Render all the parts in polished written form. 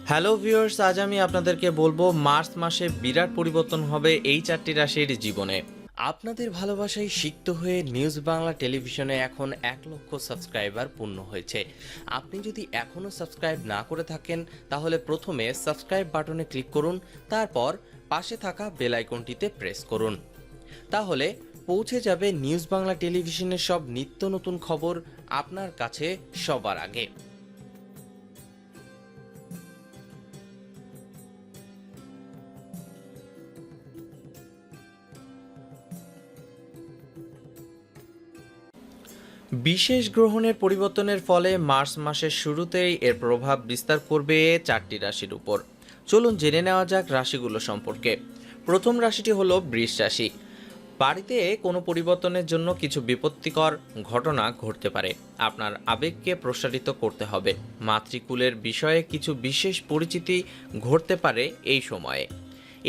Hello viewers, আজ আমি আপনাদেরকে বলবো মার্চ মাসে বিরাট পরিবর্তন হবে এই চারটি রাশির জীবনে। আপনাদের ভালোবাসায় সিক্ত হয়ে নিউজ বাংলা টেলিভিশনে এখন 1,00,000 সাবস্ক্রাইবার পূর্ণ হয়েছে। আপনি যদি এখনও সাবস্ক্রাইব না করে থাকেন তাহলে প্রথমে সাবস্ক্রাইব বাটনে ক্লিক করুন, তারপর পাশে থাকা বেল আইকনটিতে প্রেস করুন। তাহলে পৌঁছে যাবে নিউজ বাংলা টেলিভিশনের সব নিত্য নতুন খবর আপনার কাছে সবার আগে। বিশেষ গ্রহণের পরিবর্তনের ফলে মার্চ মাসের শুরুতেই এর প্রভাব বিস্তার করবে চারটি রাশির উপর। চলুন জেনে নেওয়া যাক রাশিগুলো সম্পর্কে। প্রথম রাশিটি হলো বৃষ রাশি। বাড়িতে কোনো পরিবর্তনের জন্য কিছু বিপত্তিকর ঘটনা ঘটতে পারে। আপনার আবেগকে প্রসারিত করতে হবে। মাতৃকুলের বিষয়ে কিছু বিশেষ পরিচিতি ঘটতে পারে এই সময়ে।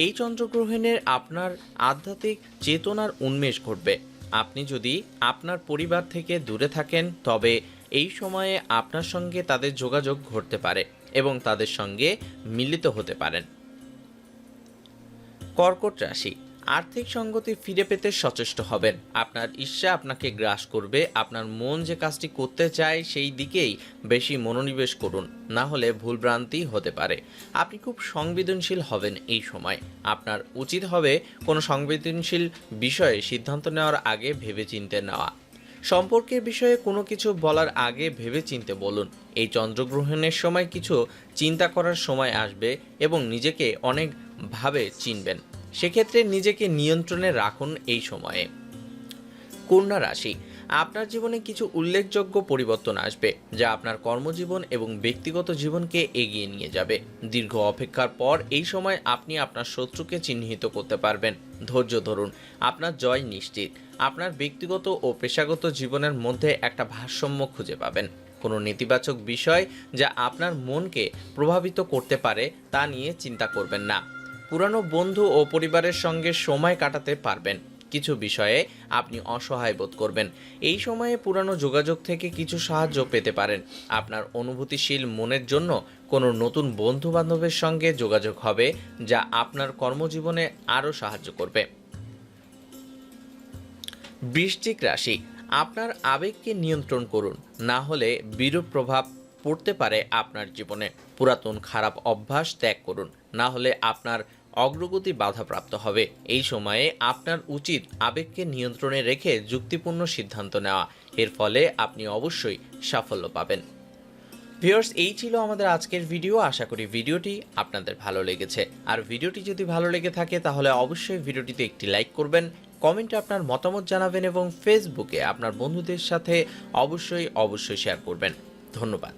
এই চন্দ্রগ্রহণের আপনার আধ্যাত্মিক চেতনার উন্মেষ ঘটবে। আপনি যদি আপনার পরিবার থেকে দূরে থাকেন তবে এই সময়ে আপনার সঙ্গে তাদের যোগাযোগ ঘটতে পারে এবং তাদের সঙ্গে মিলিত হতে পারেন। কর্কট রাশি। আর্থিক সঙ্গতি ফিরে পেতে সচেষ্ট হবেন। আপনার ঈর্ষা আপনাকে গ্রাস করবে। আপনার মন যে কাজটি করতে চায় সেই দিকেই বেশি মনোনিবেশ করুন, না হলে ভুলভ্রান্তি হতে পারে। আপনি খুব সংবেদনশীল হবেন এই সময়। আপনার উচিত হবে কোনো সংবেদনশীল বিষয়ে সিদ্ধান্ত নেওয়ার আগে ভেবেচিন্তে নেওয়া। সম্পর্কের বিষয়ে কোনো কিছু বলার আগে ভেবেচিন্তে বলুন। এই চন্দ্রগ্রহণের সময় কিছু চিন্তা করার সময় আসবে এবং নিজেকে অনেকভাবে চিনবেন। সেক্ষেত্রে নিজেকে নিয়ন্ত্রণে রাখুন এই সময়ে। কন্যা রাশি। আপনার জীবনে কিছু উল্লেখযোগ্য পরিবর্তন আসবে যা আপনার কর্মজীবন এবং ব্যক্তিগত জীবনকে এগিয়ে নিয়ে যাবে। দীর্ঘ অপেক্ষার পর এই সময় আপনি আপনার শত্রুকে চিহ্নিত করতে পারবেন। ধৈর্য ধরুন, আপনার জয় নিশ্চিত। আপনার ব্যক্তিগত ও পেশাগত জীবনের মধ্যে একটা ভারসাম্য খুঁজে পাবেন। কোনো নেতিবাচক বিষয় যা আপনার মনকে প্রভাবিত করতে পারে তা নিয়ে চিন্তা করবেন না। পুরানো বন্ধু ও পরিবারের সঙ্গে সময় কাটাতে পারবেন। কিছু বিষয়ে আপনি অসহায় বোধ করবেন। এই সময়ে পুরানো যোগাযোগ থেকে কিছু সাহায্য পেতে পারেন। আপনার অনুভূতিশীল মনের জন্য কোনো নতুন বন্ধু বান্ধবের সঙ্গে যোগাযোগ হবে যা আপনার কর্মজীবনে আরও সাহায্য করবে। বৃশ্চিক রাশি। আপনার আবেগকে নিয়ন্ত্রণ করুন, না হলে বিরূপ প্রভাব পড়তে পারে আপনার জীবনে। পুরাতন খারাপ অভ্যাস ত্যাগ করুন, না হলে আপনার অগ্রগতি বাধাপ্রাপ্ত হবে। এই সময়ে আপনার উচিত আবেগকে নিয়ন্ত্রণে রেখে যুক্তিপূর্ণ সিদ্ধান্ত নেওয়া। এর ফলে আপনি অবশ্যই সাফল্য পাবেন। ভিউয়ার্স, এই ছিল আমাদের আজকের ভিডিও। আশা করি ভিডিওটি আপনাদের ভালো লেগেছে। আর ভিডিওটি যদি ভালো লেগে থাকে তাহলে অবশ্যই ভিডিওটিতে একটি লাইক করবেন, কমেন্টে আপনার মতামত জানাবেন এবং ফেসবুকে আপনার বন্ধুদের সাথে অবশ্যই শেয়ার করবেন। ধন্যবাদ।